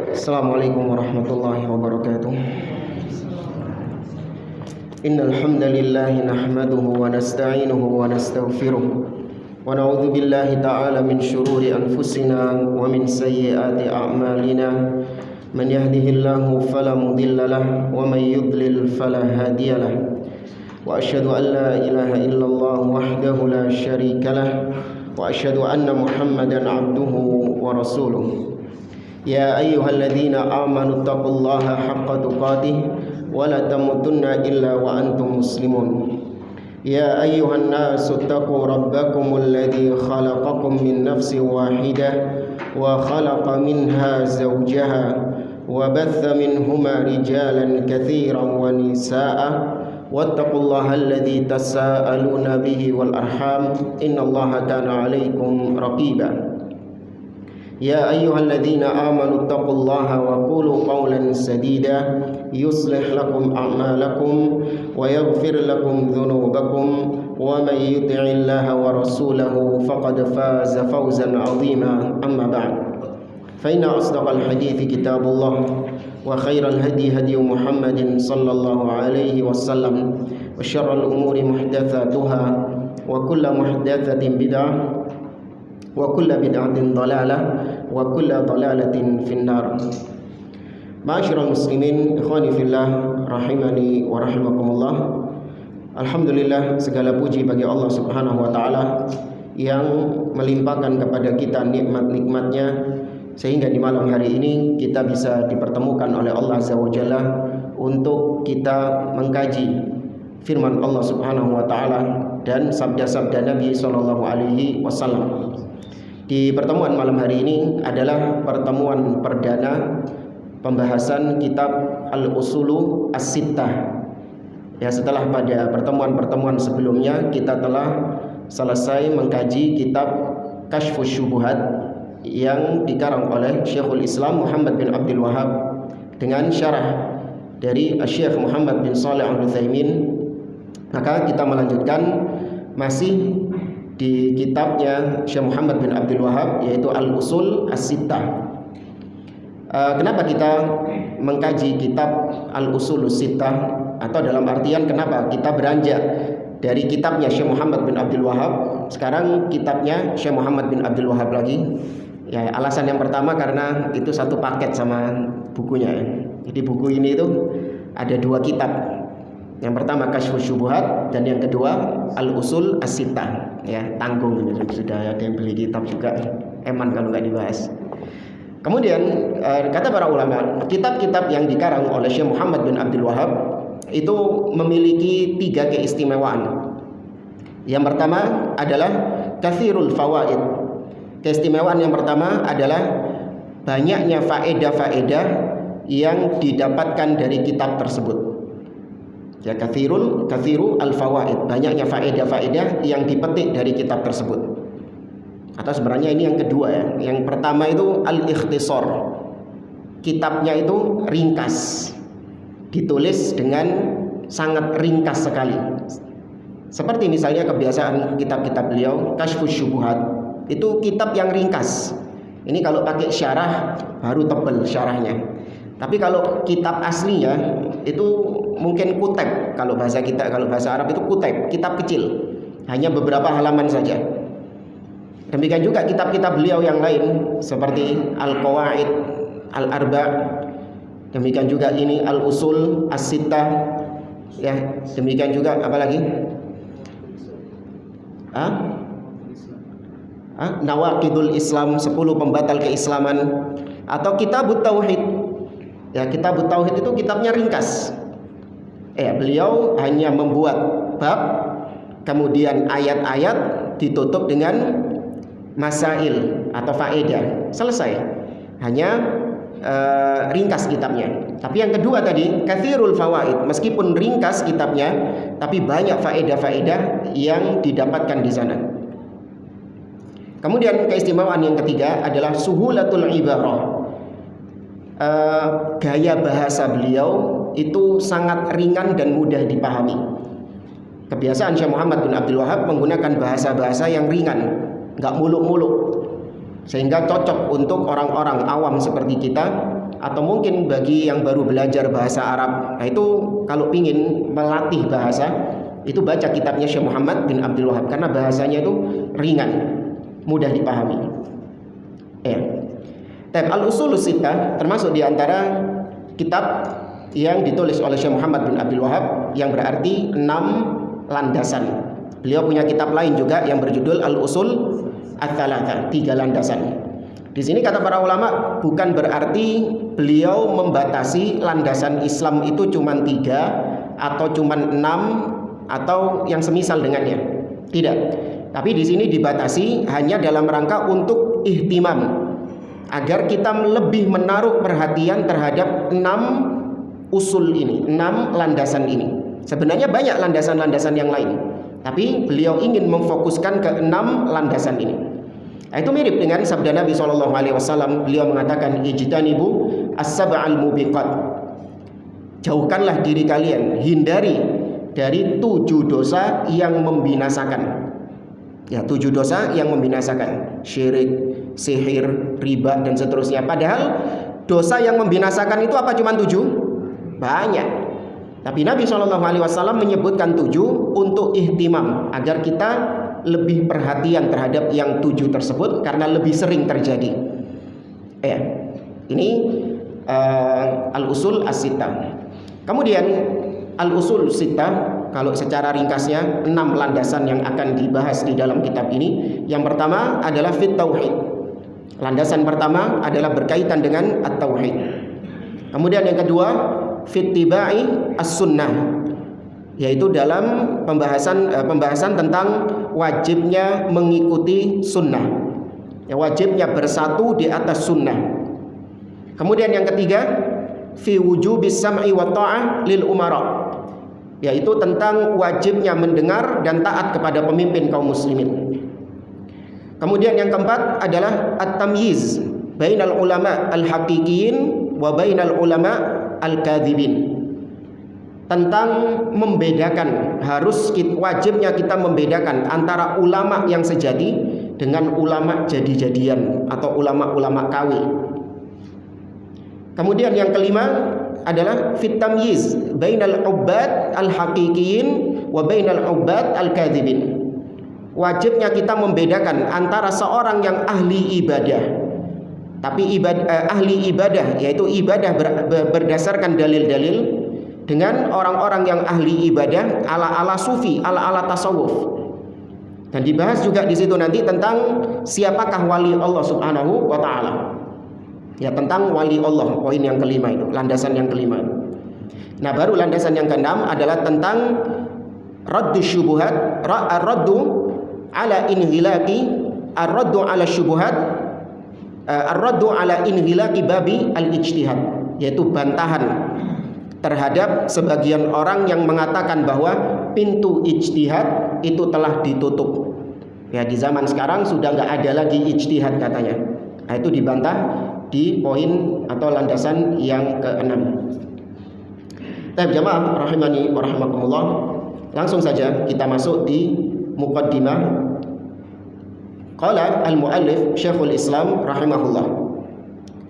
Assalamualaikum warahmatullahi wabarakatuh. Innal hamdalillah nahmaduhu wa nasta'inuhu wa nastaghfiruh wa na'udzu billahi ta'ala min shururi anfusina wa min sayyiati a'malina. Man yahdihillahu fala mudilla lahu wa man yudlil fala hadiya lahu. Wa asyhadu an la ilaha illallah wahdahu la syarika lahu wa asyhadu anna Muhammadan 'abduhu wa rasuluh. Ya ayyuhalladzina amanu taqullaha haqqa tuqatih wa la tamutunna illa wa antum muslimun. Ya ayyuhan nasu taqu rabbakumul ladzi khalaqakum min nafsin wahidah wa khalaqa minha zawjaha wa batha minhuma rijalan katsiran wa nisaa'a wattaqullaha alladzi tasaaluna bihi wal arham innallaha kana 'alaikum raqiba. Ya ayyuhalladzina amanu taqullaha wa qulu qawlan sadida yuslih lakum a'malakum wa yaghfir lakum dhunubakum wa may yuti'illaha wa rasulahu faqad faza fawzan 'azima. Amma ba'd. Fa inna asdaqal hadithi kitabullah wa khairal hadi hadi Muhammadin sallallahu alaihi wasallam wa syarral umuri muhdatsatuha wa kullu muhdatsatin bid'ah wa kullu bid'atin dhalalah wa kullu dhalalatin finnar. Ma'asyiral muslimin, ikhwani fillah, rahimani wa rahimakumullah. Alhamdulillah, segala puji bagi Allah Subhanahu wa taala yang melimpahkan kepada kita nikmat-nikmatnya sehingga di malam hari ini kita bisa dipertemukan oleh Allah Azza wa Jalla untuk kita mengkaji firman Allah Subhanahu wa taala dan sabda-sabda Nabi sallallahu alaihi wasallam. Di pertemuan malam hari ini adalah pertemuan perdana pembahasan kitab Al-Usulu As-Sittah. Ya, setelah pada pertemuan-pertemuan sebelumnya kita telah selesai mengkaji kitab Kasyfus Syubuhat yang dikarang oleh Syekhul Islam Muhammad bin Abdul Wahhab dengan syarah dari Syekh Muhammad bin Shalih Al-Utsaimin. Maka kita melanjutkan masih di kitabnya Syekh Muhammad bin Abdul Wahhab, yaitu Al-Usul As-Sittah. Kenapa kita mengkaji kitab Al-Usul As-Sittah, atau dalam artian kenapa kita beranjak dari kitabnya Syekh Muhammad bin Abdul Wahhab sekarang kitabnya Syekh Muhammad bin Abdul Wahhab lagi? Ya, alasan yang pertama karena itu satu paket sama bukunya ya. Jadi buku ini itu ada dua kitab. Yang pertama Kasyfus Syubuhat dan yang kedua Al-Usul As-Sittah. Ya, tanggung ini sudah ada yang beli kitab juga. Eman kalau nggak dibahas. Kemudian kata para ulama, kitab-kitab yang dikarang oleh Syekh Muhammad bin Abdul Wahhab itu memiliki tiga keistimewaan. Yang pertama adalah katsirul fawaid. Keistimewaan yang pertama adalah banyaknya faedah-faedah yang didapatkan dari kitab tersebut. Ya, kathiru al-fawaid, banyaknya faedah-faedah yang dipetik dari kitab tersebut. Atau sebenarnya ini yang kedua ya. Yang pertama itu al-ikhtisar. Kitabnya itu ringkas. Ditulis dengan sangat ringkas sekali. Seperti misalnya kebiasaan kitab-kitab beliau, Kasyfus Syubuhat. Itu kitab yang ringkas. Ini kalau pakai syarah baru tebal syarahnya. Tapi kalau kitab aslinya itu mungkin kuteb, kalau bahasa kita, kalau bahasa Arab itu kuteb, kitab kecil, hanya beberapa halaman saja. Demikian juga kitab-kitab beliau yang lain seperti Al-Qawaid, Al-Arba', demikian juga ini Al-Usul As-Sittah, ya, demikian juga apa lagi? Nawaqidul Islam, 10 pembatal keislaman, atau Kitabut Tauhid. Ya, Kitabut Tauhid itu kitabnya ringkas. Beliau hanya membuat bab, kemudian ayat-ayat ditutup dengan masail atau faedah, selesai. Hanya ringkas kitabnya. Tapi yang kedua tadi, katsirul fawaid, meskipun ringkas kitabnya, tapi banyak faedah-faedah yang didapatkan di sana. Kemudian keistimewaan yang ketiga adalah suhulatul ibarah. Gaya bahasa beliau itu sangat ringan dan mudah dipahami. Kebiasaan Syekh Muhammad bin Abdul Wahhab menggunakan bahasa-bahasa yang ringan, nggak muluk-muluk. sehingga cocok untuk orang-orang awam seperti kita, atau mungkin bagi yang baru belajar bahasa Arab. Nah itu kalau ingin melatih bahasa, itu baca kitabnya Syekh Muhammad bin Abdul Wahab, karena bahasanya itu ringan, mudah dipahami. Al-Ushulus Sittah termasuk di antara kitab yang ditulis oleh Syekh Muhammad bin Abdul Wahab, yang berarti 6 landasan. Beliau punya kitab lain juga yang berjudul Al-Usul Ats-Tsalatsa, 3 landasan. Di sini kata para ulama, bukan berarti beliau membatasi landasan Islam itu cuma 3 atau cuma 6 atau yang semisal dengannya. Tidak. Tapi di sini dibatasi hanya dalam rangka untuk ihtimam, agar kita lebih menaruh perhatian terhadap 6 usul ini, 6 landasan ini. Sebenarnya banyak landasan-landasan yang lain, tapi beliau ingin memfokuskan ke 6 landasan ini. Nah, itu mirip dengan sabda Nabi SAW. Beliau mengatakan, ijtanibu as-sab'al mubiqat. Jauhkanlah diri kalian, hindari dari 7 dosa yang membinasakan. Ya, 7 dosa yang membinasakan: syirik, sihir, riba, dan seterusnya. Padahal dosa yang membinasakan itu apa cuma 7? Banyak. Tapi Nabi SAW menyebutkan 7 untuk ihtimam, agar kita lebih perhatian terhadap yang 7 tersebut karena lebih sering terjadi. Ini Al-Usul As-Sittah. Kemudian Al-Usul Sittah, kalau secara ringkasnya 6 landasan yang akan dibahas di dalam kitab ini. Yang pertama adalah fit tauhid. Landasan pertama adalah berkaitan dengan at-tauhid. Kemudian yang kedua, fit tibai as-sunnah, yaitu dalam pembahasan tentang wajibnya mengikuti sunnah, ya, wajibnya bersatu di atas sunnah. Kemudian yang ketiga, fi wujubis sam'i wa ta'ah lil umara, yaitu tentang wajibnya mendengar dan taat kepada pemimpin kaum muslimin. Kemudian yang keempat adalah at-tamyiz bainal ulama al-haqiqiyin wa bainal ulama al-kadzibin, tentang membedakan, wajibnya kita membedakan antara ulama yang sejati dengan ulama jadi-jadian atau ulama-ulama KW. Kemudian yang kelima adalah fit tamyiz bainal ubbad al-haqiqiyin wa bainal ubbad al-kadzibin. Wajibnya kita membedakan antara seorang yang ahli ibadah, tapi ahli ibadah yaitu ibadah berdasarkan dalil-dalil, dengan orang-orang yang ahli ibadah ala-ala sufi, ala-ala tasawuf. Dan dibahas juga di situ nanti tentang siapakah wali Allah Subhanahu wa taala. Ya, tentang wali Allah, poin yang kelima itu, landasan yang kelima. Nah, baru landasan yang keenam adalah tentang raddu syubuhat, ar-raddu ala inhilaki, ar-raddu ala syubuhat, ar-raddu ala inhilaki babi al-ijtihad, yaitu bantahan terhadap sebagian orang yang mengatakan bahwa pintu ijtihad itu telah ditutup. Ya, di zaman sekarang sudah nggak ada lagi ijtihad katanya. Nah, itu dibantah di poin atau landasan yang keenam. Baik jamaah rahimani wa rahimakumullah, langsung saja kita masuk di muqaddimah. Qala al-muallif Syekhul Islam rahimahullah.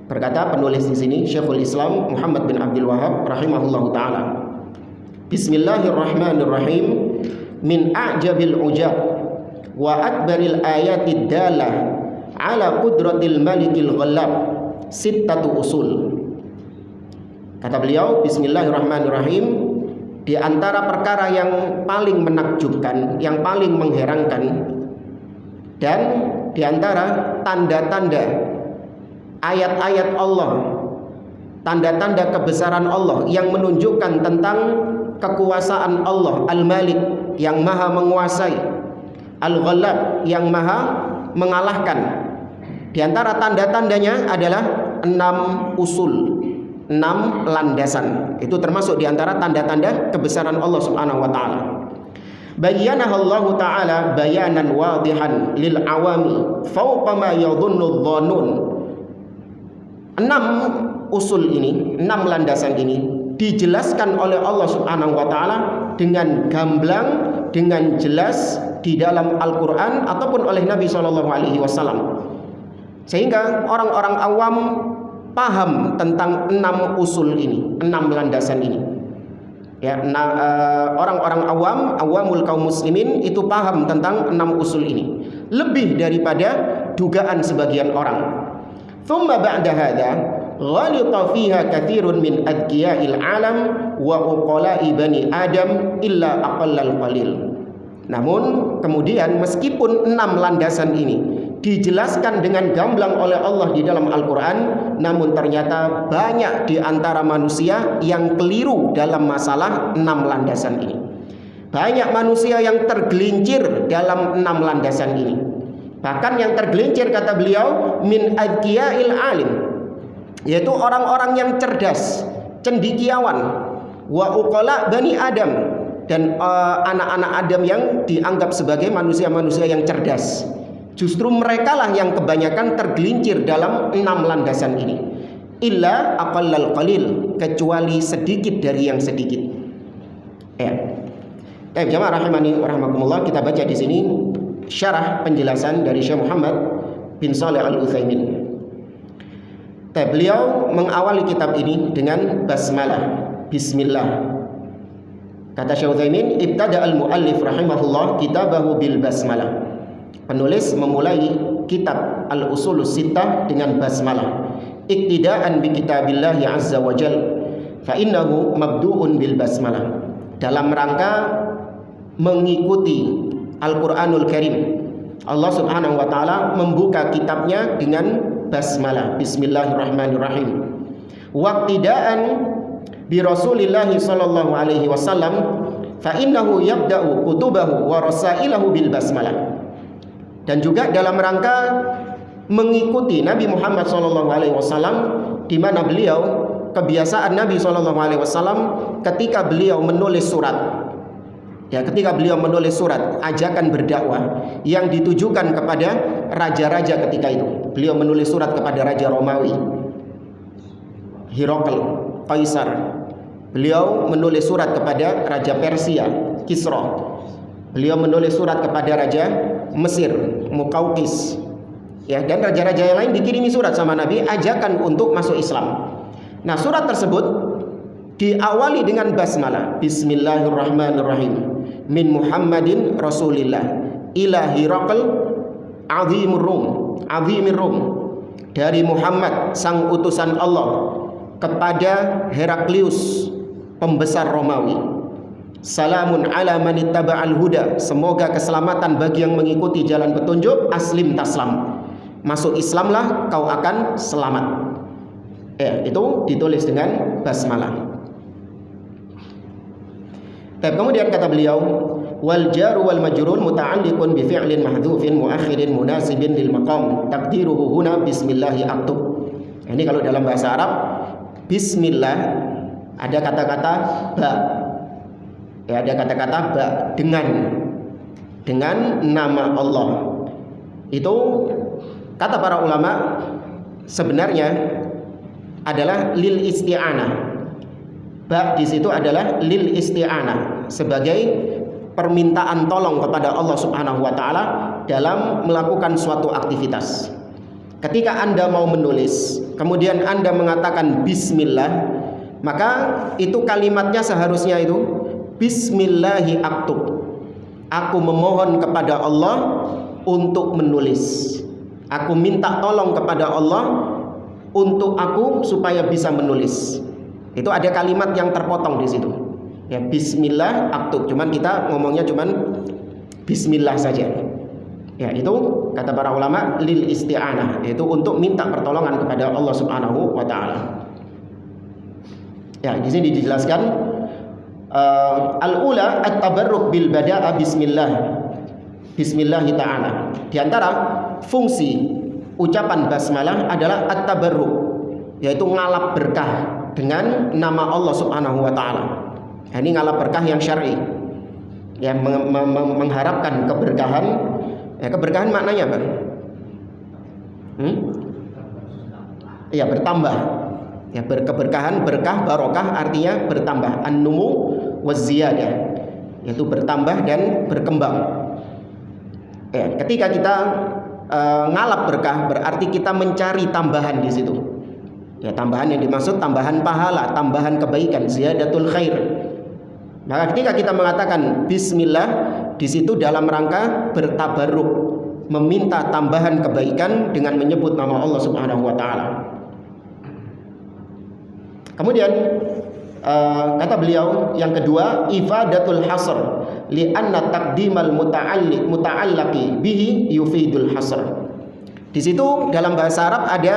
Berkata penulis di sini Syekhul Islam Muhammad bin Abdul Wahab rahimahullahu taala. Bismillahirrahmanirrahim. Min a'jabil ujab wa akbaril ayatid dalah ala qudratil malikil ghallab sittatu usul. Kata beliau, bismillahirrahmanirrahim, di antara perkara yang paling menakjubkan, yang paling mengherankan, dan di antara tanda-tanda ayat-ayat Allah, tanda-tanda kebesaran Allah yang menunjukkan tentang kekuasaan Allah, Al-Malik yang maha menguasai, Al-Ghallab yang maha mengalahkan. Di antara tanda-tandanya adalah 6 usul, 6 landasan. Itu termasuk di antara tanda-tanda kebesaran Allah Subhanahu wa taala. Bayyanahu Allah taala bayanan wadihan lil awami fawqa ma yadhunnu dhannun. 6 usul ini, 6 landasan ini dijelaskan oleh Allah Subhanahu wa taala dengan gamblang, dengan jelas di dalam Al-Qur'an ataupun oleh Nabi SAW, Sehingga orang-orang awam paham tentang 6 usul ini, 6 landasan ini. Ya, orang-orang awamul kaum muslimin itu paham tentang 6 usul ini, lebih daripada dugaan sebagian orang. Thumma ba'da hadza ghalita fiha katsirun min adqiya'il alam wa uqala'i bani adam illa aqallal qalil. Namun kemudian meskipun 6 landasan ini dijelaskan dengan gamblang oleh Allah di dalam Al-Quran, namun ternyata banyak di antara manusia yang keliru dalam masalah 6 landasan ini. Banyak manusia yang tergelincir dalam 6 landasan ini. Bahkan yang tergelincir, kata beliau, min adqiya'il alim, yaitu orang-orang yang cerdas, cendekiawan, wa uqala bani adam, dan anak-anak Adam yang dianggap sebagai manusia-manusia yang cerdas. Justru merekalah yang kebanyakan tergelincir dalam 6 landasan ini. Illa aqallal qalil, kecuali sedikit dari yang sedikit. Ya. Baik, jamaah rahimani wa rahmakumullah, kita baca di sini syarah penjelasan dari Syekh Muhammad bin Shalih Al-Utsaimin. Beliau mengawali kitab ini dengan basmalah, bismillah. Kata Syekh Utsaimin, ibtada al-muallif rahimahullah kitabahu bil basmalah. Penulis memulai kitab Al-Usulus Sittah dengan basmalah, iktidaan bi kitabillahi azza wa jal, fa innahu mabdu'un bil basmalah, dalam rangka mengikuti Al-Qur'anul Karim. Allah Subhanahu wa taala membuka kitabnya dengan basmalah, bismillahirrahmanirrahim. Waqtidaan bi Rasulillah sallallahu alaihi wasallam, fa innahu yabda'u kutubahu wa rasailahu bil basmalah. Dan juga dalam rangka mengikuti Nabi Muhammad SAW, di mana beliau, kebiasaan Nabi SAW ketika beliau menulis surat, ya, ketika beliau menulis surat ajakan berdakwah yang ditujukan kepada raja-raja ketika itu. Beliau menulis surat kepada Raja Romawi, Herakl, Kaisar. Beliau menulis surat kepada Raja Persia, Kisra. Beliau menulis surat kepada Raja Mesir, Muqawqis, ya, dan raja-raja yang lain dikirimi surat sama Nabi ajakan untuk masuk Islam. Nah, surat tersebut diawali dengan basmalah, bismillahirrahmanirrahim, min Muhammadin Rasulillah ila Herakl azimir Rum, dari Muhammad sang utusan Allah kepada Heraklius pembesar Romawi. Salamun ala man ittaba'al huda, semoga keselamatan bagi yang mengikuti jalan petunjuk. Aslim taslam, masuk Islamlah kau akan selamat. Ya, itu ditulis dengan basmalah. Kemudian kata beliau, wal jaru wal majrur muta'alliqun bi fi'lin mahdhufin muakhirin munasibin lil maqam taqdiruhu huna bismillahi aktub. Ini kalau dalam bahasa Arab, bismillah ada kata-kata ba. Ya, ada kata-kata ba, dengan nama Allah. Itu kata para ulama sebenarnya adalah lil isti'anah. Ba di situ adalah lil isti'anah, sebagai permintaan tolong kepada Allah Subhanahu wa taala dalam melakukan suatu aktivitas. Ketika Anda mau menulis, kemudian Anda mengatakan bismillah, maka itu kalimatnya seharusnya itu bismillahi aktub. Aku memohon kepada Allah untuk menulis. Aku minta tolong kepada Allah untuk aku supaya bisa menulis. Itu ada kalimat yang terpotong di situ. Ya, bismillah aktub. Cuman kita ngomongnya cuman bismillah saja. Ya, itu kata para ulama lil isti'anah, yaitu untuk minta pertolongan kepada Allah Subhanahu wa taala. Ya, di sini dijelaskan al-ula at-tabarruk bil bada'a bismillah ta'ala. Di antara fungsi ucapan basmalah adalah at-tabarruk, yaitu ngalap berkah dengan nama Allah Subhanahu wa taala. Ini ngalap berkah yang syar'i, yang mengharapkan keberkahan. Ya, keberkahan maknanya apa? Ya, bertambah. Ya, keberkahan, berkah, barokah artinya bertambah, an-numu waz-ziyadah, yaitu bertambah dan berkembang. Ya, ketika kita ngalap berkah, berarti kita mencari tambahan di situ. Ya, tambahan yang dimaksud tambahan pahala, tambahan kebaikan, ziyadatul khair. Maka ketika kita mengatakan bismillah, di situ dalam rangka bertabarruk, meminta tambahan kebaikan dengan menyebut nama Allah Subhanahu wa taala. Kemudian kata beliau yang kedua, ifadatul hasr, li'anna taqdimal muta'allaqi bihi yufidul hasr. Di situ dalam bahasa Arab ada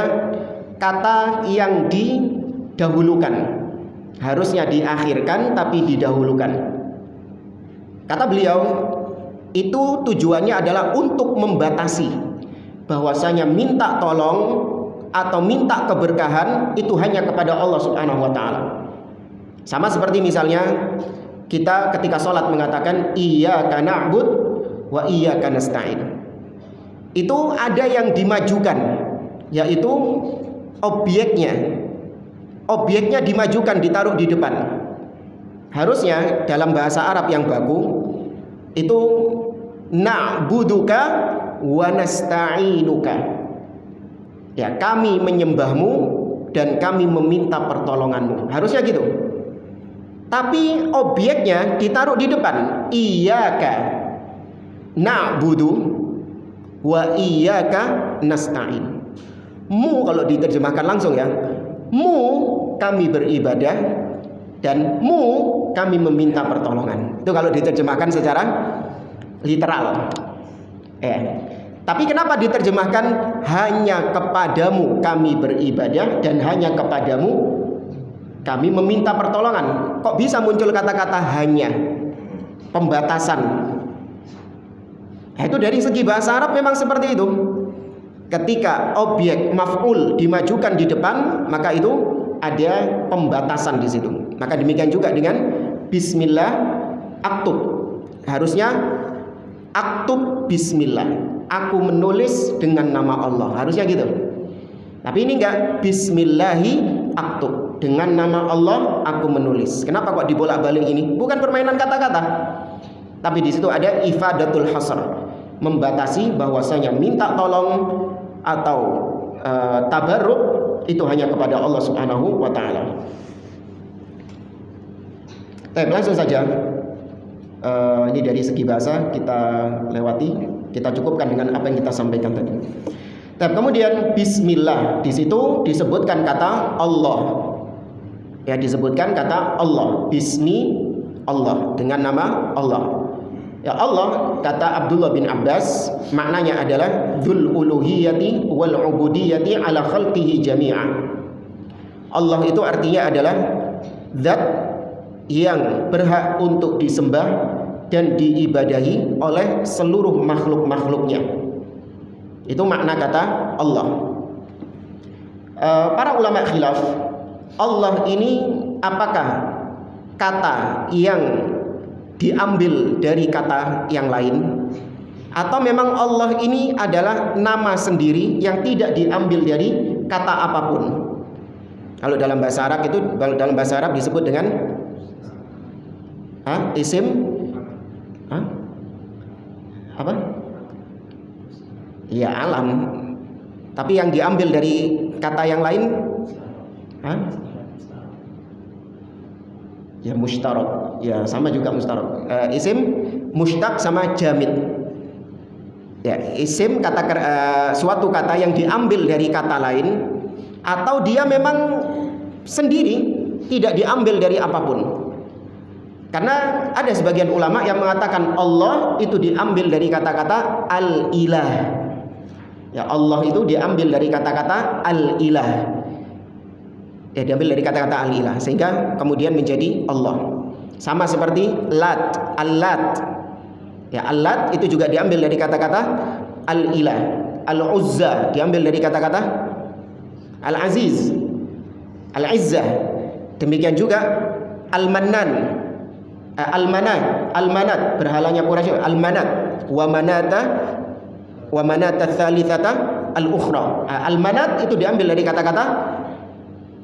kata yang didahulukan, harusnya diakhirkan tapi didahulukan. Kata beliau, itu tujuannya adalah untuk membatasi bahwasanya minta tolong atau minta keberkahan itu hanya kepada Allah Subhanahu wa taala. Sama seperti misalnya kita ketika sholat mengatakan iyyaka na'bud wa iyyaka nasta'in. Itu ada yang dimajukan, yaitu objeknya dimajukan, ditaruh di depan. Harusnya dalam bahasa Arab yang baku itu na'buduka wa nasta'inuka. Ya, kami menyembahmu dan kami meminta pertolonganmu. Harusnya gitu. Tapi objeknya ditaruh di depan. Iyyaka na'budu wa iyyaka nasta'in. Mu kalau diterjemahkan langsung ya. Mu kami beribadah dan mu kami meminta pertolongan. Itu kalau diterjemahkan secara literal. Tapi kenapa diterjemahkan hanya kepadamu kami beribadah dan hanya kepadamu kami meminta pertolongan? Kok bisa muncul kata-kata hanya? Pembatasan. Itu dari segi bahasa Arab memang seperti itu. Ketika objek maf'ul dimajukan di depan, maka itu ada pembatasan di situ. Maka demikian juga dengan bismillah aktub. Harusnya aktub bismillah. Aku menulis dengan nama Allah. Harusnya gitu. Tapi ini enggak, bismillahi aktub. Dengan nama Allah aku menulis. Kenapa kok dibolak-balik ini? Bukan permainan kata-kata. Tapi di situ ada ifadatul hasr, membatasi bahwasanya minta tolong atau tabarruk itu hanya kepada Allah Subhanahu wa taala. Langsung saja. Ini dari segi bahasa kita lewati, kita cukupkan dengan apa yang kita sampaikan tadi. Kemudian bismillah, di situ disebutkan kata Allah. Ya, disebutkan kata Allah, bismi Allah, dengan nama Allah. Ya, Allah kata Abdullah bin Abbas maknanya adalah dzul uluhiyati wal ubudiyati ala khalqihi jami'a. Allah itu artinya adalah zat yang berhak untuk disembah dan diibadahi oleh seluruh makhluk-makhluknya. Itu makna kata Allah. Para ulama khilaf, Allah ini apakah kata yang diambil dari kata yang lain, atau memang Allah ini adalah nama sendiri yang tidak diambil dari kata apapun. Kalau dalam bahasa Arab itu, dalam bahasa Arab disebut dengan isim apa? Ya, alam. Tapi yang diambil dari kata yang lain ya mustarak. Ya, sama juga mustarak. Isim mushtaq sama jamid. Ya, isim suatu kata yang diambil dari kata lain, atau dia memang sendiri tidak diambil dari apapun. Karena ada sebagian ulama yang mengatakan Allah itu diambil dari kata-kata al-ilah. Ya, Allah itu diambil dari kata-kata al-ilah. Ya, diambil dari kata-kata al-ilah sehingga kemudian menjadi Allah. Sama seperti Lat, Al-Lat. Ya, Al-Lat itu juga diambil dari kata-kata al-ilah. Al-Uzza diambil dari kata-kata Al-Aziz, Al-Izzah. Demikian juga Al-Mannan, Al-Manat, berhalanya Quraisy, Al-Manat, wa manata tsalitsata al-ukhra. Al-Manat itu diambil dari kata-kata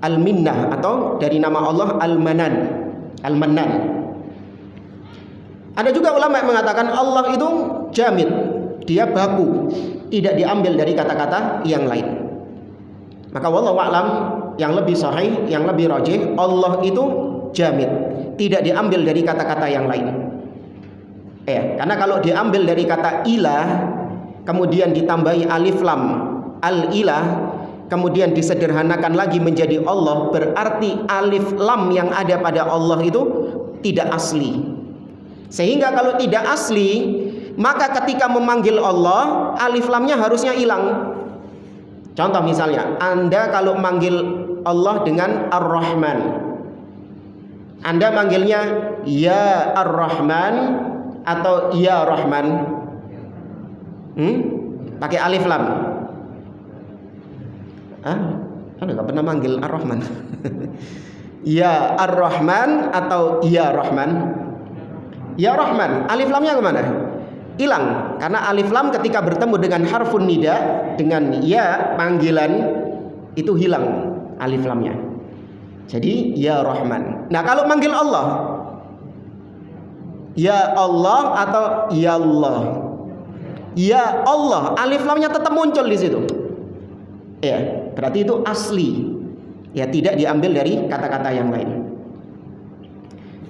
Al-Minnah, atau dari nama Allah Al-Manan, Al-Mannan. Ada juga ulama yang mengatakan Allah itu jamid, dia baku. tidak diambil dari kata-kata yang lain. Maka wallahu a'lam, yang lebih sahih, yang lebih rajih, Allah itu jamid, tidak diambil dari kata-kata yang lain. Karena kalau diambil dari kata ilah, kemudian ditambahi alif lam, al-ilah, kemudian disederhanakan lagi menjadi Allah, berarti alif lam yang ada pada Allah itu tidak asli. Sehingga kalau tidak asli, maka ketika memanggil Allah, alif lamnya harusnya hilang. Contoh misalnya, Anda kalau manggil Allah dengan Ar-Rahman, Anda manggilnya Ya Ar-Rahman atau Ya Rahman? Pakai alif lam. Anda nggak pernah manggil Ar-Rahman. Ya Ar-Rahman atau Ya Rahman? Ya Rahman, alif lamnya kemana? Hilang, karena alif lam ketika bertemu dengan harfun nida, dengan ya panggilan, itu hilang alif lamnya. Jadi Ya Rahman. Nah kalau manggil Allah, Ya Allah atau Ya Allah? Ya Allah, alif lamnya tetap muncul di situ. Berarti itu asli. Tidak diambil dari kata-kata yang lain.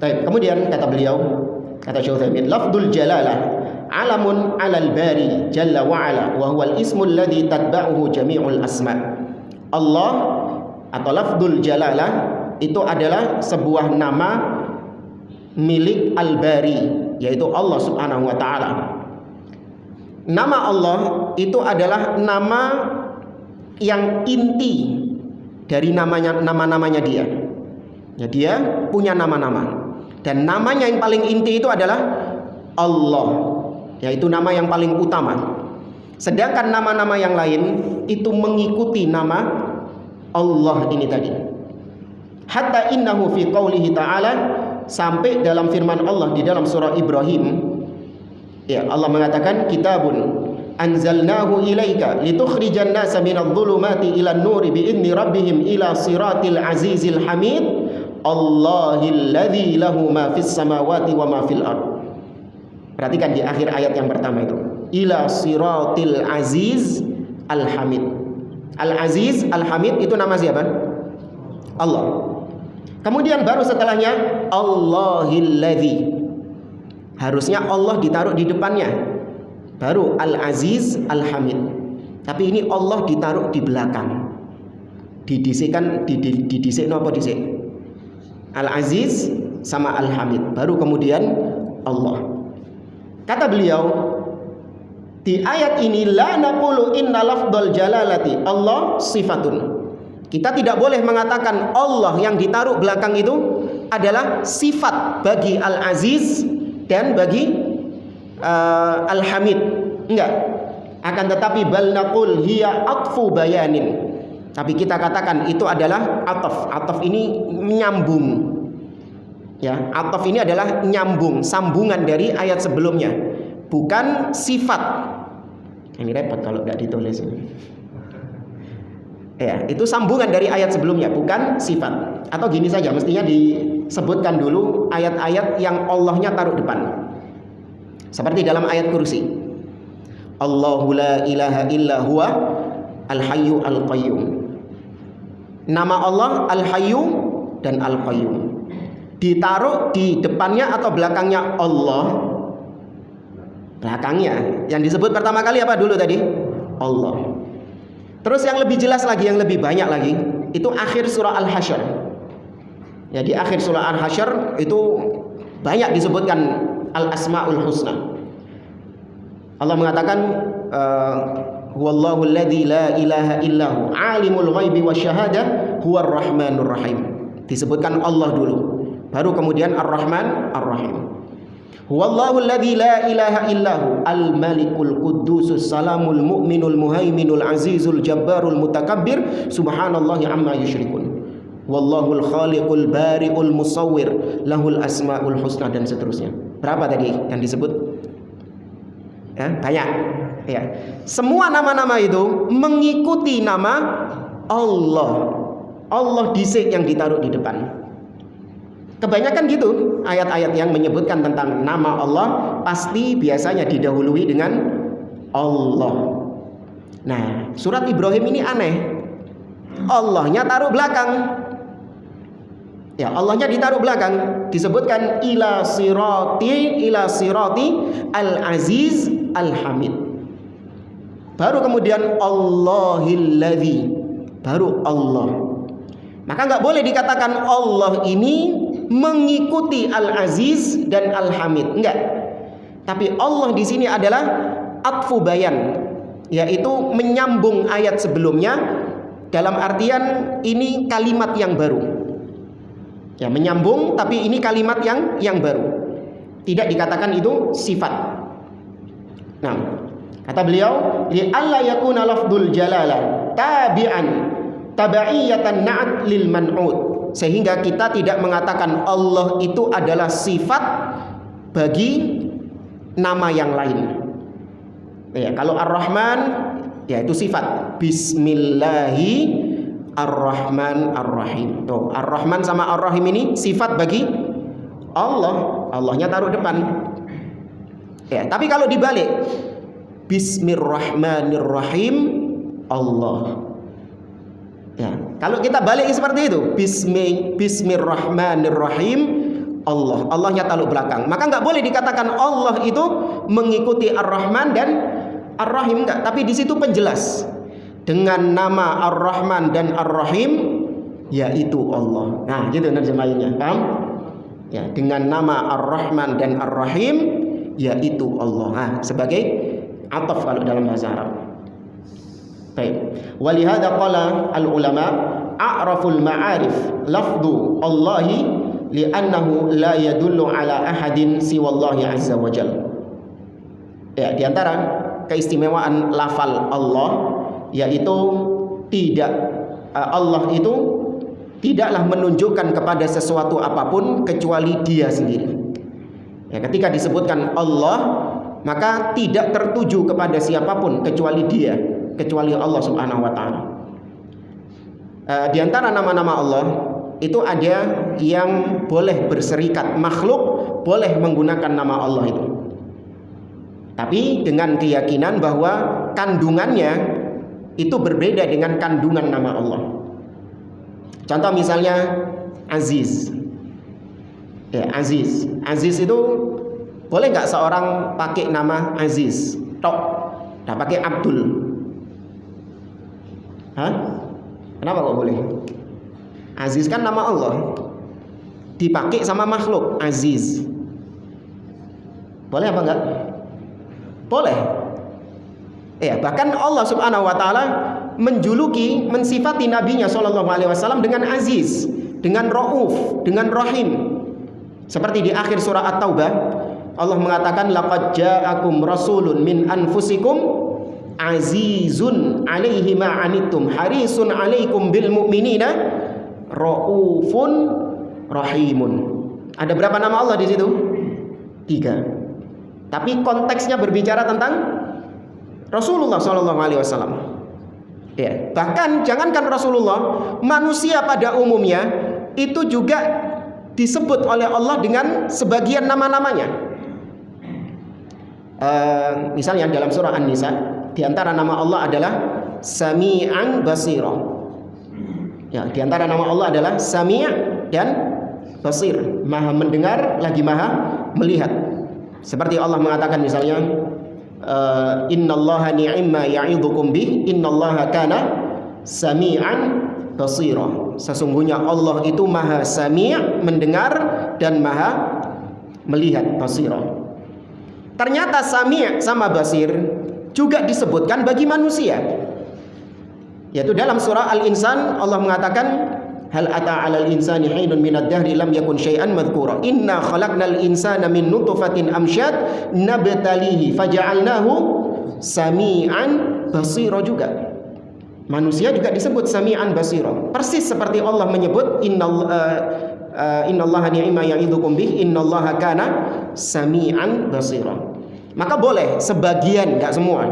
Kemudian kata beliau, kata Syekh Utsaimin, lafdzul jalalah alamun 'alal bari jalla wa 'ala wa huwa al-ismu alladhi tatba'uhu jami'ul asma'. Allah atau lafdzul jalalah itu adalah sebuah nama milik al-bari, yaitu Allah Subhanahu wa taala. Nama Allah itu adalah nama yang inti dari nama-namanya dia. Dia punya nama-nama, dan namanya yang paling inti itu adalah Allah, yaitu nama yang paling utama. Sedangkan nama-nama yang lain itu mengikuti nama Allah ini tadi. Hatta innahu fi qaulihi ta'ala, sampai dalam firman Allah di dalam surah Ibrahim, Allah mengatakan, kitabun anzalnahu ilaika litukhrijan nasa minadh dhulumati ilan nuri biidzni rabbihim ila siratil azizil hamid Allahil ladzi lahu ma fis samawati wa ma fil ard. Perhatikan di akhir ayat yang pertama itu, ila siratil aziz al hamid. Al aziz al hamid itu nama siapa? Allah. Kemudian baru setelahnya Allahil ladzi. Harusnya Allah ditaruh di depannya, baru Al-Aziz Al-Hamid. Tapi ini Allah ditaruh di belakang. Didisikkan didisik apa disik? Al-Aziz sama Al-Hamid, baru kemudian Allah. Kata beliau di ayat ini, la naqulu inna lafdzal jalalati Allah sifatun. Kita tidak boleh mengatakan Allah yang ditaruh belakang itu adalah sifat bagi Al-Aziz dan bagi Al-Hamid. Enggak. Akan tetapi bal naqul hiya atfu bayanin. Tapi kita katakan itu adalah ataf. Ataf ini menyambung. Ataf ini adalah nyambung, sambungan dari ayat sebelumnya, bukan sifat. Ini repot kalau enggak ditulis. Itu sambungan dari ayat sebelumnya, bukan sifat. Atau gini saja, mestinya disebutkan dulu ayat-ayat yang Allahnya taruh depan. Seperti dalam ayat kursi, Allahu la ilaha illa huwa al-hayyu al-qayyum. Nama Allah al-hayyu dan al-qayyum. Ditaruh di depannya atau belakangnya Allah? Belakangnya. Yang disebut pertama kali apa dulu tadi? Allah. Terus yang lebih jelas lagi, yang lebih banyak lagi, itu akhir surah Al-Hasyr. Di akhir surah Al-Hasyr itu banyak disebutkan Al-Asma'ul Husna. Allah mengatakan, huwallahu alladzi la ilaha illahu alimul ghaibi wasyahadah huwar rahmanur rahim. Disebutkan Allah dulu, baru kemudian Ar-Rahman Ar-Rahim. Huwallahu alladzi la ilaha illahu al-malikul quddusus salamul mu'minul muhaiminul azizul jabbarul mutakabbir subhanallahi amma yusyrikun. Wallahul khaliqul bari'ul musawwir lahul asmaul husna, dan seterusnya. Berapa tadi yang disebut? Banyak. Semua nama-nama itu mengikuti nama Allah. Allah disik yang ditaruh di depan. Kebanyakan gitu ayat-ayat yang menyebutkan tentang nama Allah pasti biasanya didahului dengan Allah. Nah, surat Ibrahim ini aneh. Allahnya taruh belakang. Ya, Allahnya ditaruh belakang. Disebutkan ila sirati al-aziz al-hamid. Baru kemudian Allahilladzi, baru Allah. Maka nggak boleh dikatakan Allah ini mengikuti al-aziz dan al-hamid, enggak. Tapi Allah di sini adalah atfu bayan, yaitu menyambung ayat sebelumnya, dalam artian ini kalimat yang baru. Ya, menyambung, tapi ini kalimat yang baru. Tidak dikatakan itu sifat. Nah, kata beliau, li alla yakuna lafdzul jalalah tabi'iyatan na'at lil man'ud, sehingga kita tidak mengatakan Allah itu adalah sifat bagi nama yang lain. Ya, kalau Ar-Rahman ya itu sifat. Bismillahi Ar-Rahman Ar-Rahim. Tuh, Ar-Rahman sama Ar-Rahim ini sifat bagi Allah. Allahnya taruh depan. Ya, tapi kalau dibalik, Bismillahirrahmanirrahim Allah. Ya, kalau kita balik seperti itu, Bismillahirrahmanirrahim Allah. Allahnya taruh belakang. Maka nggak boleh dikatakan Allah itu mengikuti Ar-Rahman dan Ar-Rahim, enggak. Tapi di situ penjelas. Dengan nama Ar-Rahman dan Ar-Rahim, yaitu Allah. Nah, gitu nerjemahinnya, paham? Ya, dengan nama Ar-Rahman dan Ar-Rahim, yaitu Allah. Nah, sebagai ataf kalau dalam bahasa Arab. Baik. Walihada qala al-ulama a'raful ma'arif lafdu Allahi li'annahu la yadullu ala ahadin siwallahi azza wa jalla. Ya, di antara keistimewaan lafal Allah, yaitu Allah itu tidaklah menunjukkan kepada sesuatu apapun kecuali Dia sendiri. Ya, ketika disebutkan Allah, maka tidak tertuju kepada siapapun kecuali Dia, kecuali Allah Subhanahu wa taala. Di antara nama-nama Allah itu ada yang boleh berserikat, makhluk boleh menggunakan nama Allah itu. Tapi dengan keyakinan bahwa kandungannya itu berbeda dengan kandungan nama Allah. Contoh misalnya Aziz. Ya, Aziz. Aziz itu boleh nggak seorang pakai nama Aziz? Tok. Nggak pakai Abdul. Hah? Kenapa kok boleh? Aziz kan nama Allah. Dipakai sama makhluk Aziz. Boleh apa enggak? Boleh. Ya, bahkan Allah Subhanahu wa taala menjuluki, mensifati nabinya sallallahu alaihi wasallam dengan Aziz, dengan Rauf, dengan Rahim. Seperti di akhir surah At-Taubah, Allah mengatakan laqad ja'akum rasulun min anfusikum azizun 'alaihi ma 'anittum harisun 'alaikum bil mu'minina raufun rahimun. Ada berapa nama Allah di situ? 3. Tapi konteksnya berbicara tentang Rasulullah SAW. Ya, bahkan jangankan Rasulullah, manusia pada umumnya itu juga disebut oleh Allah dengan sebagian nama-namanya. Misalnya dalam surah An-Nisa, di antara nama Allah adalah Sami'an Basira. Ya, di antara nama Allah adalah Sami' dan Basir, Maha mendengar lagi Maha melihat. Seperti Allah mengatakan misalnya, innallaha ni'ma ya'idhukum bih innallaha kana sami'an basira. Sesungguhnya Allah itu Maha Sami', mendengar, dan Maha melihat, basira. Ternyata Sami' sama Basir juga disebutkan bagi manusia. Yaitu dalam surah Al-Insan Allah mengatakan hal ata 'alal insani hinun minad dahri lam yakun syai'an madhkura inna khalaqnal insana min nutfatin amsyad nabtalihi faja'alnahu sami'an basira. Juga manusia juga disebut sami'an basira, persis seperti Allah menyebut innallaha ni'ma ya'idhukum bih innallaha kana sami'an basira. Maka boleh sebagian, enggak semua,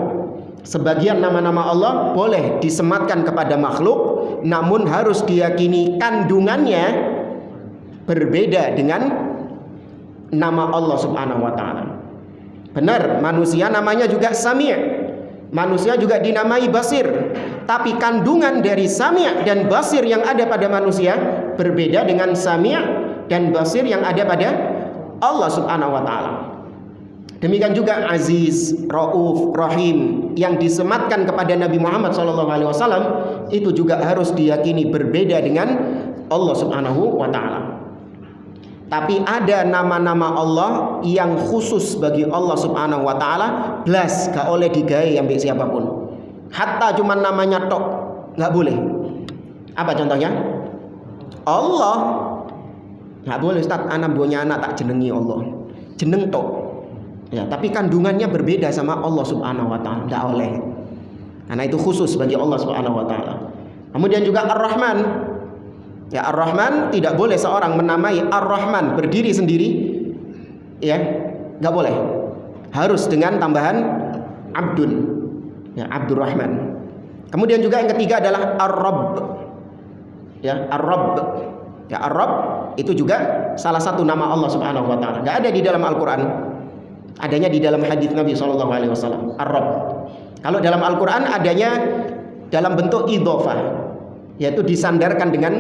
sebagian nama-nama Allah boleh disematkan kepada makhluk, namun harus diyakini kandungannya berbeda dengan nama Allah Subhanahu wa taala. Benar, manusia namanya juga Sami', Manusia juga dinamai basir, tapi kandungan dari sami' dan basir yang ada pada manusia berbeda dengan sami' dan basir yang ada pada Allah Subhanahu wa taala. Demikian juga Aziz, Rauf, Rahim yang disematkan kepada Nabi Muhammad SAW itu juga harus diyakini berbeda dengan Allah Subhanahu wa taala. Tapi ada nama-nama Allah yang khusus bagi Allah Subhanahu wa taala, blas gak oleh digawe ambek siapapun. Hatta cuman namanya tok nggak boleh. Apa contohnya? Allah. Nggak boleh, Ustaz, anak punya anak tak jenengi Allah. Jeneng tok. Ya, tapi kandungannya berbeda sama Allah Subhanahu wa taala, nggak oleh. Karena itu khusus bagi Allah Subhanahu wa taala. Kemudian juga Ar-Rahman. Ya, Ar-Rahman tidak boleh seorang menamai Ar-Rahman berdiri sendiri. Ya, nggak boleh. Harus dengan tambahan Abdun. Ya, Abdurrahman. Kemudian juga yang ketiga adalah Ar-Rabb. Ya, Ar-Rabb. Ya, Ar-Rabb itu juga salah satu nama Allah Subhanahu wa taala. Enggak ada di dalam Al-Qur'an. Adanya di dalam hadis Nabi sallallahu alaihi wasallam. Ar-Rabb. Kalau dalam Al-Qur'an adanya dalam bentuk idhofah, yaitu disandarkan dengan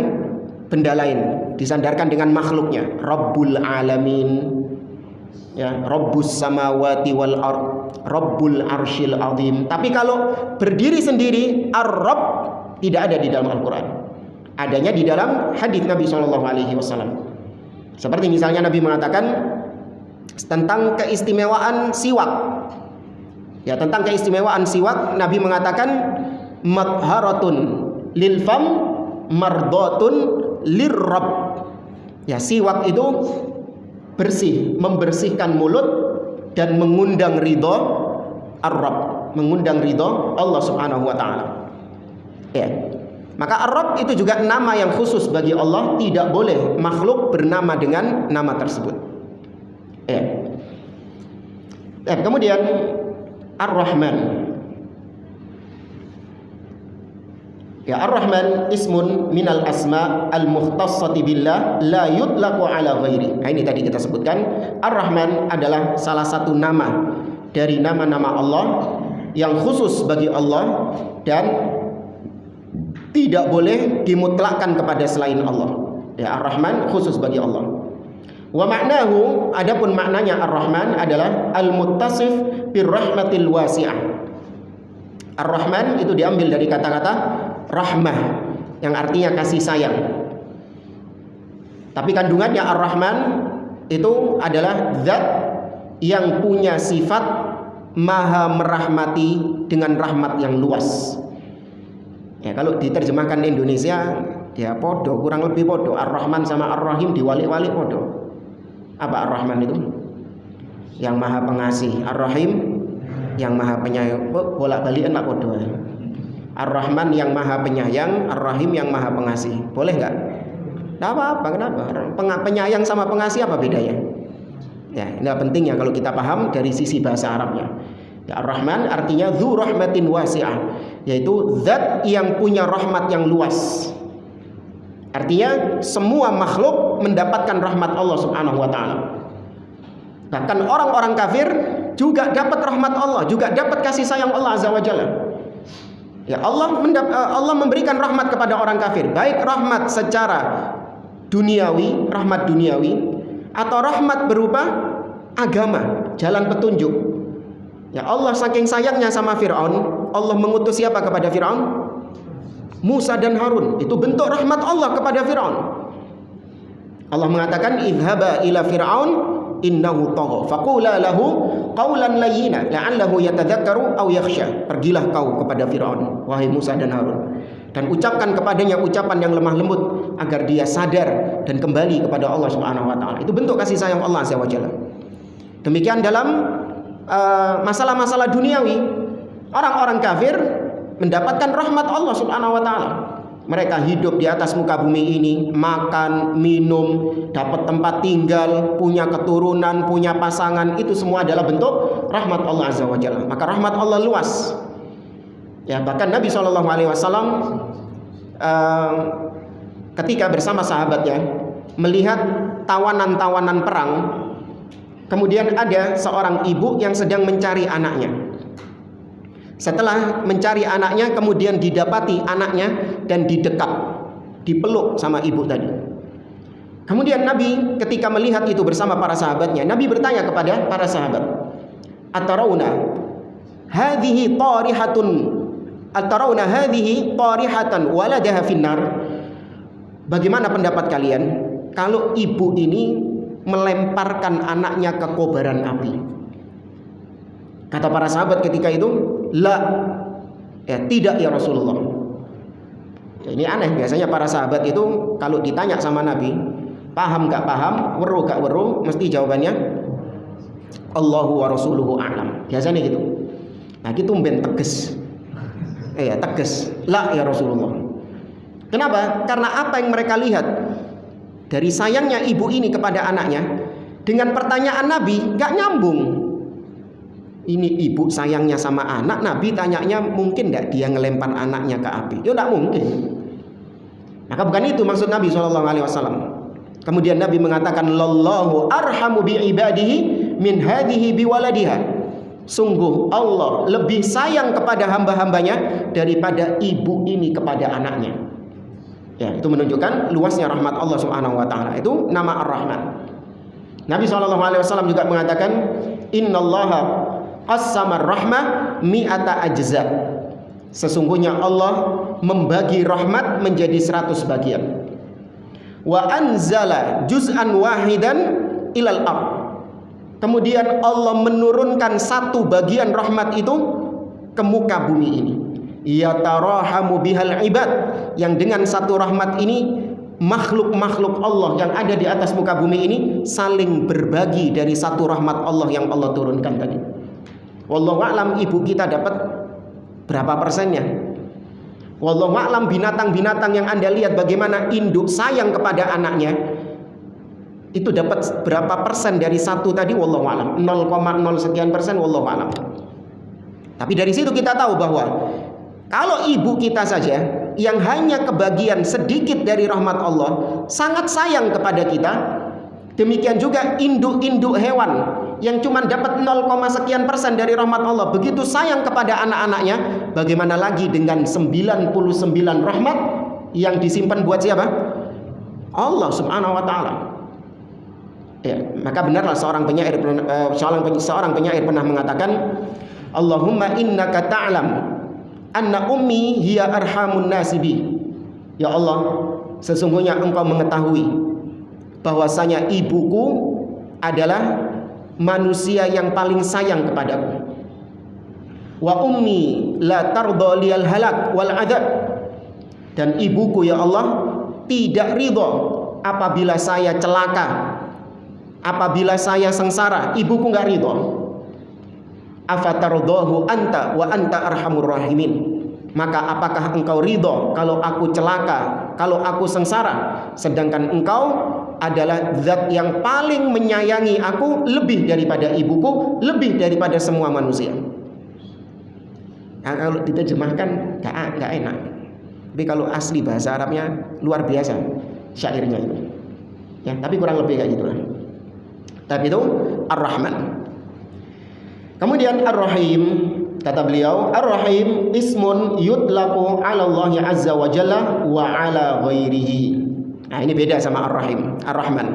benda lain, disandarkan dengan makhluknya. Rabbul alamin. Ya, Rabbus samawati wal ard, Rabbul arsyil azim. Tapi kalau berdiri sendiri Ar-Rabb tidak ada di dalam Al-Qur'an. Adanya di dalam hadis Nabi SAW. Seperti misalnya Nabi mengatakan tentang keistimewaan siwak. Ya, tentang keistimewaan siwak Nabi mengatakan matharatun lil fam mardatun lirrabb. Ya, siwak itu bersih, membersihkan mulut dan mengundang ridho Ar-Rabb, mengundang ridho Allah Subhanahu wa taala. Ya. Maka Ar-Rabb itu juga nama yang khusus bagi Allah, tidak boleh makhluk bernama dengan nama tersebut. Ya. Kemudian Ar-Rahman. Ya, Ar-Rahman ismun minal asma al-mukhtassati billah la yutlaqu ala ghairi. Nah, ini tadi kita sebutkan, Ar-Rahman adalah salah satu nama dari nama-nama Allah yang khusus bagi Allah dan tidak boleh dimutlakkan kepada selain Allah. Ya, Ar-Rahman khusus bagi Allah. Wa ma'nahu, adapun maknanya Ar-Rahman adalah al-muttasif birrahmatil wasi'ah. Ar-Rahman itu diambil dari kata-kata rahmah yang artinya kasih sayang. Tapi kandungannya Ar-Rahman itu adalah zat yang punya sifat maha merahmati dengan rahmat yang luas. Ya, kalau diterjemahkan Indonesia ya podo, kurang lebih podo. Ar-Rahman sama Ar-Rahim diwalik-walik podo. Apa Ar-Rahman itu? Yang maha pengasih. Ar-Rahim yang maha penyayang. Bolak-balikan lah podo. Ar-Rahman yang maha penyayang, Ar-Rahim yang maha pengasih. Boleh nggak? Nggak apa-apa. Kenapa? Penyayang sama pengasih apa bedanya? Ya, ini pentingnya kalau kita paham dari sisi bahasa Arabnya. Ya, Ar-Rahman artinya dzu rahmatin wasi'ah, yaitu zat yang punya rahmat yang luas. Artinya semua makhluk mendapatkan rahmat Allah Subhanahu wa taala. Bahkan orang-orang kafir juga dapat rahmat Allah, juga dapat kasih sayang Allah Azza wa Jalla. Ya, Allah memberikan rahmat kepada orang kafir, baik rahmat secara duniawi, rahmat duniawi, atau rahmat berupa agama, jalan petunjuk. Ya, Allah saking sayangnya sama Fir'aun, Allah mengutus siapa kepada Fir'aun? Musa dan Harun. Itu bentuk rahmat Allah kepada Fir'aun. Allah mengatakan idhaba ila Fir'aun innahu tagha faqula lahu qawlan layyina la'allahu yatadzakkaru aw yakhsha. Pergilah kau kepada Fir'aun, wahai Musa dan Harun, dan ucapkan kepadanya ucapan yang lemah lembut agar dia sadar dan kembali kepada Allah Subhanahu wa taala. Itu bentuk kasih sayang Allah Azza wa Jalla. Demikian dalam masalah-masalah duniawi, orang-orang kafir mendapatkan rahmat Allah Subhanahu wa taala. Mereka hidup di atas muka bumi ini, makan, minum, dapat tempat tinggal, punya keturunan, punya pasangan, itu semua adalah bentuk rahmat Allah Azza wa Jalla. Maka rahmat Allah luas. Ya, bahkan Nabi SAW ketika bersama sahabatnya melihat tawanan-tawanan perang, kemudian ada seorang ibu yang sedang mencari anaknya. Setelah mencari anaknya, kemudian didapati anaknya dan didekap, dipeluk sama ibu tadi. Kemudian Nabi ketika melihat itu bersama para sahabatnya, Nabi bertanya kepada para sahabat, "Atarawna hadhihi tarihatan waladaha finnar?" Bagaimana pendapat kalian kalau ibu ini melemparkan anaknya ke kobaran api? Kata para sahabat ketika itu, "La." Ya, tidak ya Rasulullah. Ya, ini aneh, biasanya para sahabat itu kalau ditanya sama Nabi, paham gak paham, weruh gak weruh, mesti jawabannya Allahu wa rasuluhu a'lam. Biasanya gitu. Nah, gitu ben tegas. Tegas. La ya Rasulullah. Kenapa? Karena apa yang mereka lihat dari sayangnya ibu ini kepada anaknya dengan pertanyaan Nabi gak nyambung. Ini ibu sayangnya sama anak, Nabi tanyanya mungkin gak dia ngelempar anaknya ke api? Ya gak mungkin. Maka bukan itu maksud Nabi SAW. Kemudian Nabi mengatakan, "Lallahu arhamu bi ibadihi min hadhihi biwaladiha." Sungguh Allah lebih sayang kepada hamba-hambanya daripada ibu ini kepada anaknya. Ya, itu menunjukkan luasnya rahmat Allah Subhanahu wa taala. Itu nama Ar-Rahman. Nabi SAW juga mengatakan, "Innallaha qassama ar-rahmah mi'ata ajza." Sesungguhnya Allah membagi rahmat menjadi 100 bagian. Wa anzala juz'an wahidan ilal ard. Kemudian Allah menurunkan satu bagian rahmat itu ke muka bumi ini. Yatarahamu bihal ibad, yang dengan satu rahmat ini makhluk-makhluk Allah yang ada di atas muka bumi ini saling berbagi dari satu rahmat Allah yang Allah turunkan tadi. Wallahu a'lam ibu kita dapat berapa persennya? Wallahu a'lam binatang-binatang yang Anda lihat bagaimana induk sayang kepada anaknya itu dapat berapa persen dari satu tadi? Wallahu a'lam. 0,0 sekian persen, wallahu a'lam. Tapi dari situ kita tahu bahwa kalau ibu kita saja yang hanya kebagian sedikit dari rahmat Allah sangat sayang kepada kita, demikian juga induk-induk hewan yang cuma dapat 0, sekian persen dari rahmat Allah begitu sayang kepada anak-anaknya, bagaimana lagi dengan 99 rahmat yang disimpan buat siapa? Allah Subhanahu wa taala. Ya, maka benarlah seorang penyair pernah mengatakan, "Allahumma innaka ta'lam anna ummi hiya arhamun nasibi." Ya Allah, sesungguhnya Engkau mengetahui bahwasanya ibuku adalah manusia yang paling sayang kepadaku. Wa ummi la tardha liyal halak wal adab. Dan ibuku ya Allah tidak ridha apabila saya celaka, apabila saya sengsara. Ibuku enggak ridha. Afatardahu anta wa anta arhamur rahimin. Maka apakah engkau ridha kalau aku celaka, kalau aku sengsara, sedangkan engkau adalah zat yang paling menyayangi aku lebih daripada ibuku, lebih daripada semua manusia. Nah, kalau diterjemahkan nggak enak. Tapi kalau asli bahasa Arabnya luar biasa syairnya itu. Ya, tapi kurang lebih kayak gitulah. Tapi itu Ar-Rahman. Kemudian Ar-Rahim, kata beliau, Ar-Rahim ismun yutlaqu 'ala Allah azza wa jalla wa 'ala ghairihi. Nah, ini beda sama Ar-Rahim, Ar-Rahman.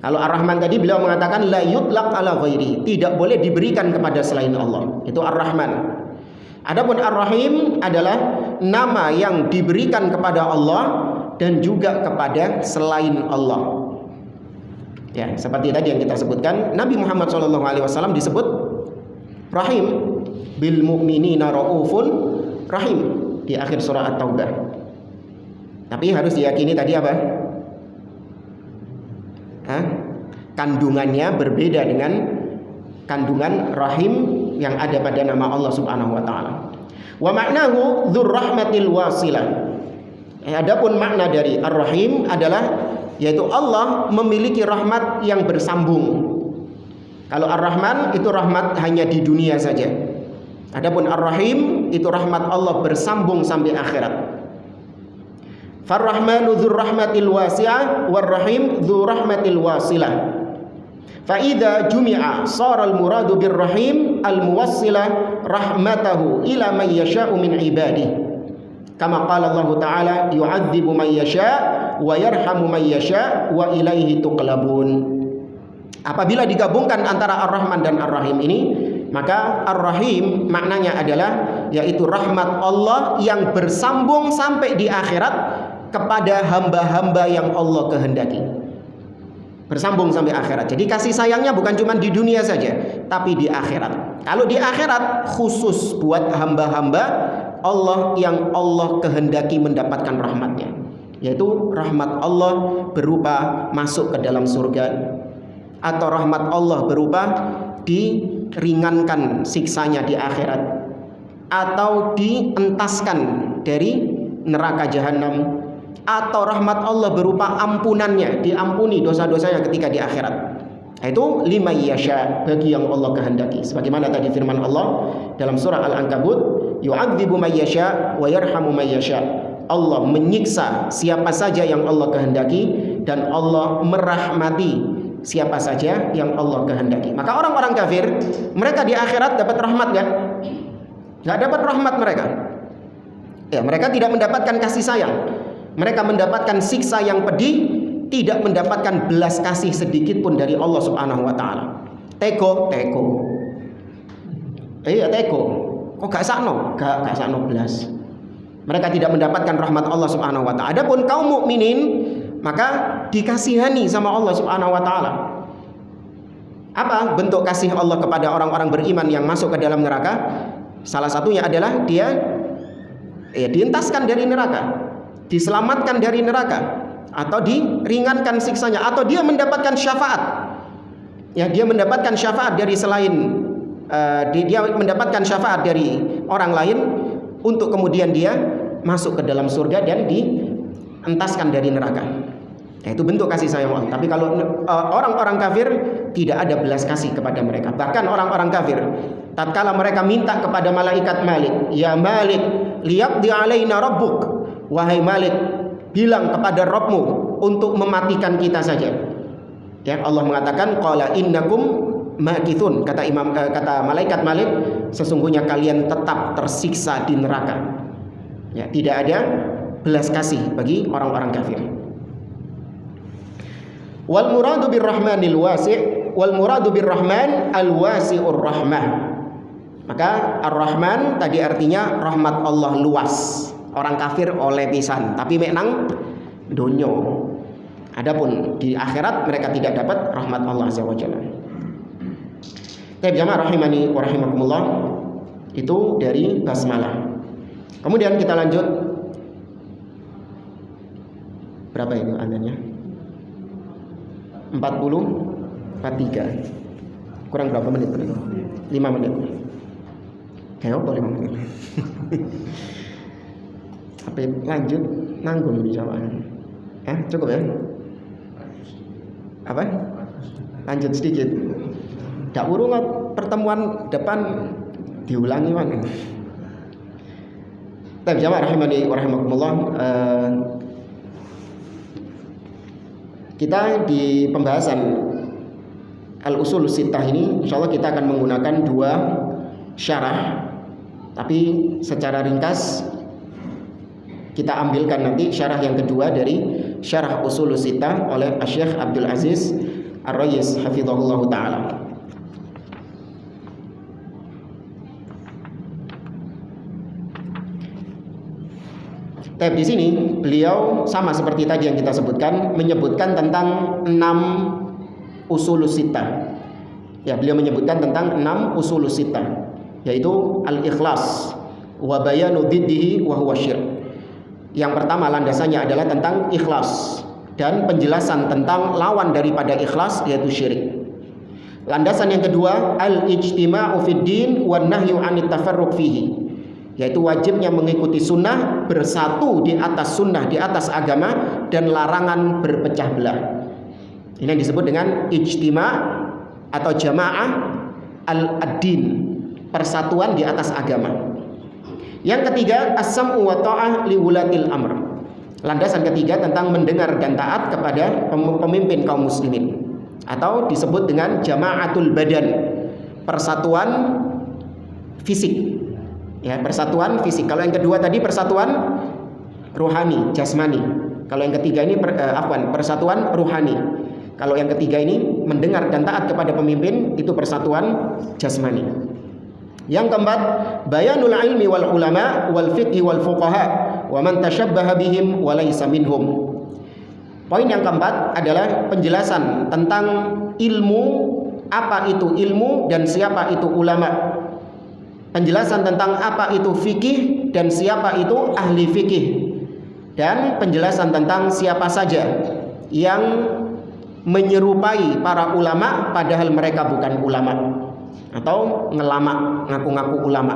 Kalau Ar-Rahman tadi beliau mengatakan la yutlaq 'ala ghairihi, tidak boleh diberikan kepada selain Allah. Itu Ar-Rahman. Adapun Ar-Rahim adalah nama yang diberikan kepada Allah dan juga kepada selain Allah. Ya, seperti tadi yang kita sebutkan, Nabi Muhammad SAW disebut Rahim, bil mu'minina raufun rahim di akhir surah At-Taubah. Tapi harus diyakini tadi apa? Kandungannya berbeda dengan kandungan rahim yang ada pada nama Allah Subhanahu wa taala. Wa ma'nahu dzurrahmatil wasilah. Adapun makna dari Ar-Rahim adalah yaitu Allah memiliki rahmat yang bersambung. Kalau Ar-Rahman itu rahmat hanya di dunia saja. Adapun Ar-Rahim itu rahmat Allah bersambung sampai akhirat. Far-Rahmanu dzurrahmatil wasi'ah war-Rahim dzurrahmatil wasilah. Fa idza jumi'a shara al-muradu birrahim al-muwassila rahmatahu ila man yasha'u min ibadihi. Kama qala Allah Ta'ala yu'adzibu man yasha' wa yarhamu man yasha' wa ilaihi tuqlabun. Apabila digabungkan antara Ar-Rahman dan Ar-Rahim ini, maka Ar-Rahim maknanya adalah yaitu rahmat Allah yang bersambung sampai di akhirat kepada hamba-hamba yang Allah kehendaki. Bersambung sampai akhirat. Jadi kasih sayangnya bukan cuma di dunia saja, tapi di akhirat. Kalau di akhirat khusus buat hamba-hamba Allah yang Allah kehendaki mendapatkan rahmatnya, yaitu rahmat Allah berupa masuk ke dalam surga, atau rahmat Allah berupa diringankan siksanya di akhirat, atau dientaskan dari neraka jahanam, atau rahmat Allah berupa ampunannya, diampuni dosa-dosanya ketika di akhirat. Itu lima yasha, bagi yang Allah kehendaki. Sebagaimana tadi firman Allah dalam surah Al-Ankabut, yu'adzibu may yasha wa yarhamu may yasha. Allah menyiksa siapa saja yang Allah kehendaki, dan Allah merahmati siapa saja yang Allah kehendaki. Maka orang-orang kafir, mereka di akhirat dapat rahmat enggak? Enggak dapat rahmat mereka. Ya, mereka tidak mendapatkan kasih sayang. Mereka mendapatkan siksa yang pedih, tidak mendapatkan belas kasih sedikit pun dari Allah Subhanahu wa taala. Teko. Iya, teko. Kok gak sakno? Gak sakno belas. Mereka tidak mendapatkan rahmat Allah Subhanahu wa taala. Adapun kaum mukminin, maka dikasihani sama Allah Subhanahu wa taala. Apa bentuk kasih Allah kepada orang-orang beriman yang masuk ke dalam neraka? Salah satunya adalah dia dientaskan dari neraka, diselamatkan dari neraka, atau diringankan siksanya, atau dia mendapatkan syafaat. Ya, dia mendapatkan syafaat dari selain dia mendapatkan syafaat dari orang lain untuk kemudian dia masuk ke dalam surga dan dientaskan dari neraka. Ya, itu bentuk kasih sayang Allah. Tapi kalau orang-orang kafir, tidak ada belas kasih kepada mereka. Bahkan orang-orang kafir, tatkala mereka minta kepada malaikat Malik, ya Malik, liyaqdi alaina rabbuk, wahai Malik, bilang kepada Rabbmu untuk mematikan kita saja. Ya, Allah mengatakan qala innakum makithun, kata malaikat Malik, sesungguhnya kalian tetap tersiksa di neraka. Ya, tidak ada belas kasih bagi orang-orang kafir. Wal muradu birrahmanil wasi', wal muradu birrahman al-wasi'ur rahmah. Maka ar-Rahman tadi artinya rahmat Allah luas. Orang kafir oleh pisan, tapi menang donyo. Adapun di akhirat mereka tidak dapat rahmat Allah Azza wa Jalla. Baik jamaah rahimani wa rahimakumullah, itu dari basmalah. Kemudian kita lanjut. Berapa ini adanya? 43. Kurang berapa menit tadi? 5 menit. Kayak apa 5 menit? Apa lanjut nanggung di jawaban? Cukup ya? Apa? Lanjut sedikit. Tak urung pertemuan depan diulangi mana? Tapi jamaah rahimani wa rahimakumullah, kita di pembahasan al-usul sittah ini insyaallah kita akan menggunakan 2 syarah, tapi secara ringkas kita ambilkan nanti syarah yang kedua dari syarah usul sittah oleh Syekh Abdul Aziz Ar-Rayis hafizahullah taala. Tapi di sini beliau sama seperti tadi yang kita sebutkan, menyebutkan tentang 6 usulus sittah. Ya, beliau menyebutkan tentang 6 usulus sittah, yaitu al-ikhlas wa bayanu diddihi wa huwa syirk. Yang pertama landasannya adalah tentang ikhlas dan penjelasan tentang lawan daripada ikhlas, yaitu syirik. Landasan yang kedua al-ijtima'u fid din wan nahyu 'anit tafarruq fihi, yaitu wajibnya mengikuti sunnah, bersatu di atas sunnah, di atas agama, dan larangan berpecah belah. Ini yang disebut dengan ijtima' atau jamaah al-din, persatuan di atas agama. Yang ketiga as-sam'u wa ta'ah li wulatil amr. Landasan ketiga tentang mendengar dan taat kepada pemimpin kaum muslimin. atau disebut dengan jama'atul badan, persatuan fisik. Ya, persatuan fisik. Kalau yang kedua tadi persatuan ruhani, jasmani. Kalau yang ketiga ini persatuan ruhani. Kalau yang ketiga ini mendengar dan taat kepada pemimpin, itu persatuan jasmani. Yang keempat, bayanul ilmi wal ulama wal fiqhi wal fuqaha wa man tashabbaha bihim wa laysa minhum. Poin yang keempat adalah penjelasan tentang ilmu, apa itu ilmu dan siapa itu ulama. Penjelasan tentang apa itu fikih dan siapa itu ahli fikih. Dan penjelasan tentang siapa saja yang menyerupai para ulama padahal mereka bukan ulama, atau ngelama, ngaku-ngaku ulama.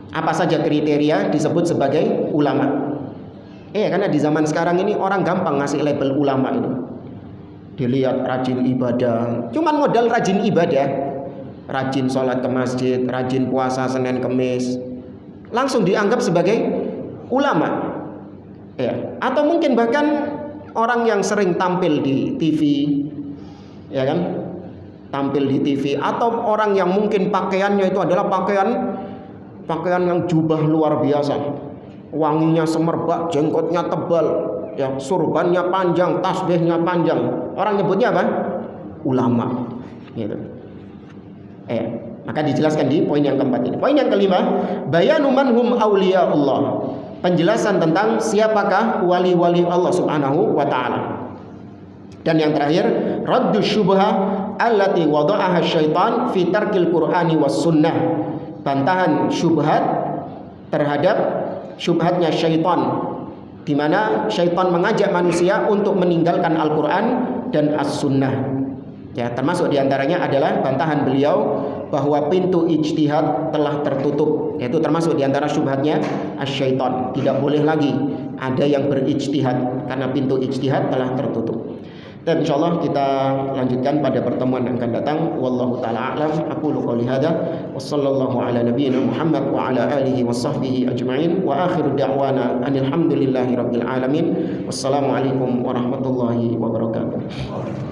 Apa saja kriteria disebut sebagai ulama. Karena di zaman sekarang ini orang gampang ngasih label ulama ini. Dilihat rajin ibadah, cuman modal rajin ibadah, rajin sholat ke masjid, rajin puasa Senin Kemis, langsung dianggap sebagai ulama. Atau mungkin bahkan orang yang sering tampil di TV, ya kan, tampil di TV, atau orang yang mungkin pakaiannya itu adalah pakaian yang jubah luar biasa, wanginya semerbak, jenggotnya tebal, ya, surbannya panjang, tasbihnya panjang, orang nyebutnya apa? Ulama, gitu. Maka dijelaskan di poin yang keempat ini. Poin yang kelima, bayanu manhum auliya Allah, penjelasan tentang siapakah wali-wali Allah Subhanahu wa taala. Dan yang terakhir, raddu syubhah allati wada'aha syaitan fi tarkil Qur'ani was sunnah, bantahan syubhat terhadap syubhatnya syaitan, di mana syaitan mengajak manusia untuk meninggalkan Al-Qur'an dan As-Sunnah. Ya, termasuk diantaranya adalah bantahan beliau bahwa pintu ijtihad telah tertutup. Yaitu termasuk diantara syubhatnya asy-syaitan. Tidak boleh lagi ada yang berijtihad karena pintu ijtihad telah tertutup. Dan insyaallah kita lanjutkan pada pertemuan yang akan datang. Wallahu taala a'lam. Aqulu qouli hadza wa sallallahu ala nabiyyina Muhammad wa ala alihi wa sahbihi ajma'in wa akhiru da'wana anil hamdulillahi rabbil alamin. Wassalamu alaikum warahmatullahi wabarakatuh.